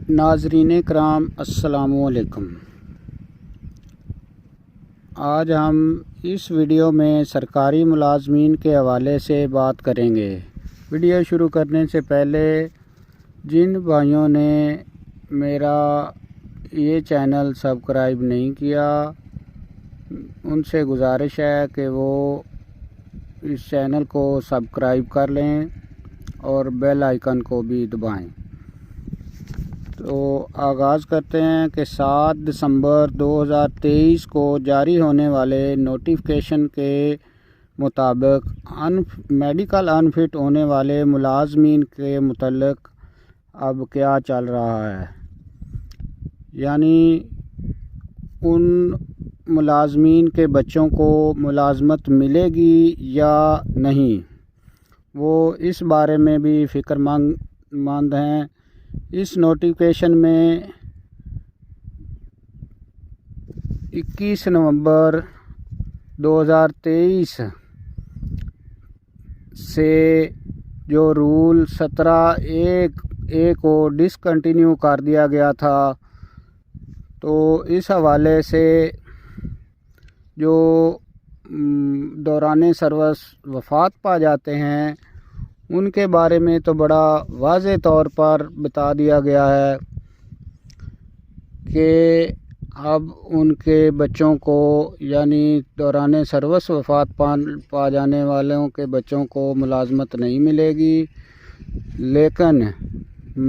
ناظرین کرام السلام علیکم۔ آج ہم اس ویڈیو میں سرکاری ملازمین کے حوالے سے بات کریں گے۔ ویڈیو شروع کرنے سے پہلے جن بھائیوں نے میرا یہ چینل سبسکرائب نہیں کیا ان سے گزارش ہے کہ وہ اس چینل کو سبسکرائب کر لیں اور بیل آئیکن کو بھی دبائیں۔ تو آغاز کرتے ہیں کہ 7 دسمبر 2023 کو جاری ہونے والے نوٹیفکیشن کے مطابق میڈیکل انفٹ ہونے والے ملازمین کے متعلق اب کیا چل رہا ہے، یعنی ان ملازمین کے بچوں کو ملازمت ملے گی یا نہیں، وہ اس بارے میں بھی فکر مند ہیں۔ اس نوٹیفکیشن میں 21 نومبر 2023 سے جو رول 17(1)(a) کو ڈسکنٹینیو کر دیا گیا تھا، تو اس حوالے سے جو دوران سروس وفات پا جاتے ہیں ان کے بارے میں تو بڑا واضح طور پر بتا دیا گیا ہے کہ اب ان کے بچوں کو، یعنی دوران سروس وفات پا جانے والوں کے بچوں کو ملازمت نہیں ملے گی، لیکن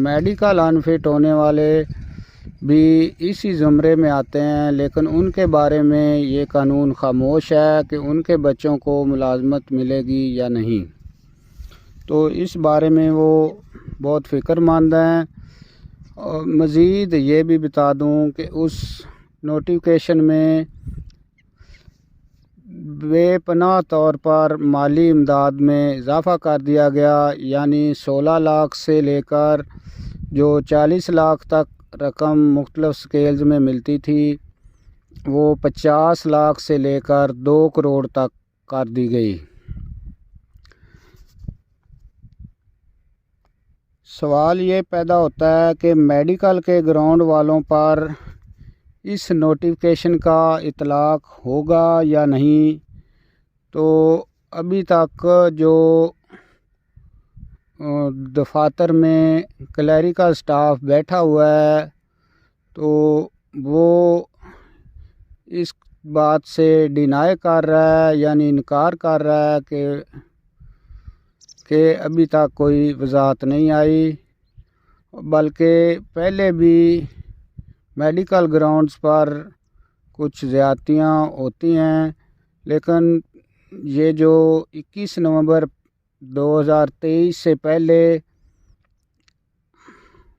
میڈیکل انفٹ ہونے والے بھی اسی زمرے میں آتے ہیں، لیکن ان کے بارے میں یہ قانون خاموش ہے کہ ان کے بچوں کو ملازمت ملے گی یا نہیں۔ تو اس بارے میں وہ بہت فکر مند ہیں۔ اور مزید یہ بھی بتا دوں کہ اس نوٹیفکیشن میں بے پناہ طور پر مالی امداد میں اضافہ کر دیا گیا، یعنی 16 لاکھ سے لے کر جو 40 لاکھ تک رقم مختلف سکیلز میں ملتی تھی وہ 50 لاکھ سے لے کر 2 کروڑ تک کر دی گئی۔ سوال یہ پیدا ہوتا ہے کہ میڈیکل کے گراؤنڈ والوں پر اس نوٹیفکیشن کا اطلاق ہوگا یا نہیں۔ تو ابھی تک جو دفاتر میں کلیریکل سٹاف بیٹھا ہوا ہے تو وہ اس بات سے ڈینائی کر رہا ہے، یعنی انکار کر رہا ہے کہ ابھی تک کوئی وضاحت نہیں آئی، بلکہ پہلے بھی میڈیکل گراؤنڈز پر کچھ زیادتیاں ہوتی ہیں، لیکن یہ جو 21 نومبر 2023 سے پہلے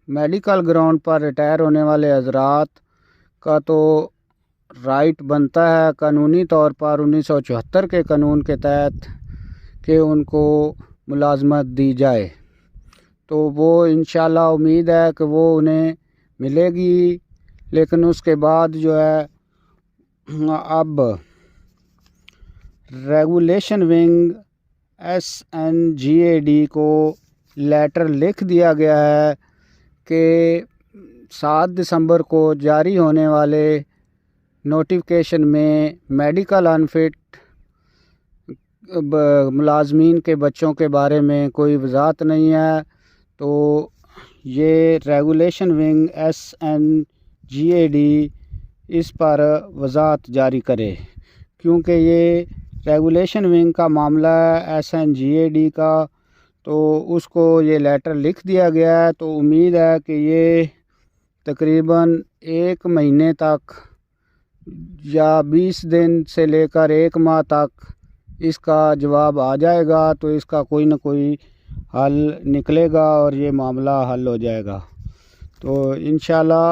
میڈیکل گراؤنڈ پر ریٹائر ہونے والے حضرات کا تو رائٹ بنتا ہے قانونی طور پر 1974 کے قانون کے تحت کہ ان کو ملازمت دی جائے، تو وہ انشاءاللہ امید ہے کہ وہ انہیں ملے گی، لیکن اس کے بعد جو ہے اب ریگولیشن ونگ SNGAD کو لیٹر لکھ دیا گیا ہے کہ 7 دسمبر کو جاری ہونے والے نوٹیفکیشن میں میڈیکل انفٹ ملازمین کے بچوں کے بارے میں کوئی وضاحت نہیں ہے، تو یہ ریگولیشن ونگ SNGAD اس پر وضاحت جاری کرے، کیونکہ یہ ریگولیشن ونگ کا معاملہ ہے SNGAD کا، تو اس کو یہ لیٹر لکھ دیا گیا ہے، تو امید ہے کہ یہ تقریباً 1 مہینے تک یا 20 دن سے لے کر 1 ماہ تک اس کا جواب آ جائے گا، تو اس کا کوئی نہ کوئی حل نکلے گا اور یہ معاملہ حل ہو جائے گا۔ تو انشاءاللہ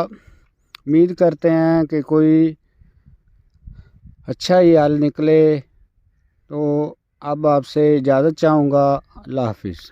امید کرتے ہیں کہ کوئی اچھا ہی حل نکلے۔ تو اب آپ سے اجازت چاہوں گا، اللہ حافظ۔